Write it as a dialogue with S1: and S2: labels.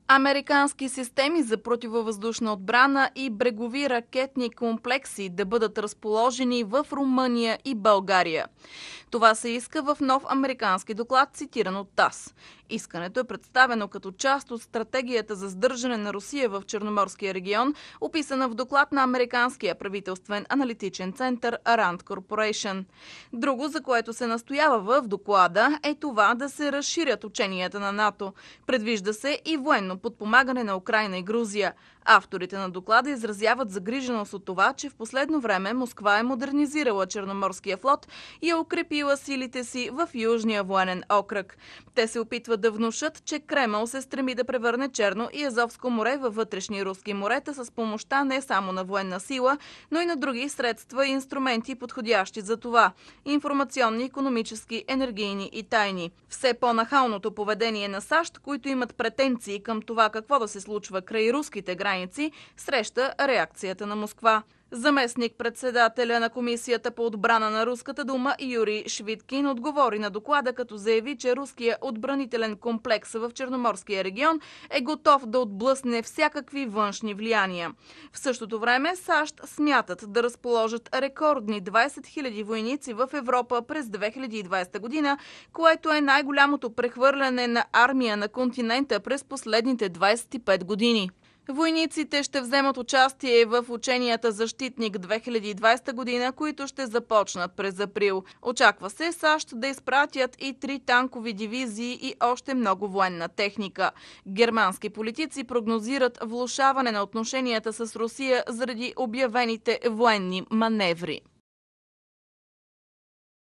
S1: Американски системи за противовъздушна отбрана и брегови ракетни комплекси да бъдат разположени в Румъния и България. Това се иска в нов американски доклад, цитиран от ТАСС. Искането е представено като част от стратегията за сдържане на Русия в Черноморския регион, описана в доклад на американския правителствен аналитичен център Rand Corporation. Друго, за което се настоява в доклада, е това да се разширят ученията на НАТО. Предвижда се и военно подпомагане на Украйна и Грузия. Авторите на доклада изразяват загриженост от това, че в последно време Москва е модернизирала Черноморския флот и е укрепила силите си в Южния военен окръг. Те се опитват да внушат, че Кремъл се стреми да превърне Черно и Азовско море във вътрешни руски морета с помощта не само на военна сила, но и на други средства и инструменти, подходящи за това – информационни, икономически, енергийни и тайни. Все по-нахалното поведение на САЩ, които имат претенции към това какво да се случва край руските граници, среща реакцията на Москва. Заместник-председателя на Комисията по отбрана на Руската дума Юрий Швидкин отговори на доклада, като заяви, че руският отбранителен комплекс в Черноморския регион е готов да отблъсне всякакви външни влияния. В същото време САЩ смятат да разположат рекордни 20 000 войници в Европа през 2020 година, което е най-голямото прехвърляне на армия на континента през последните 25 години. Войниците ще вземат участие в ученията Защитник 2020 година, които ще започнат през април. Очаква се САЩ да изпратят и 3 танкови дивизии и още много военна техника. Германски политици прогнозират влошаване на отношенията с Русия заради обявените военни маневри.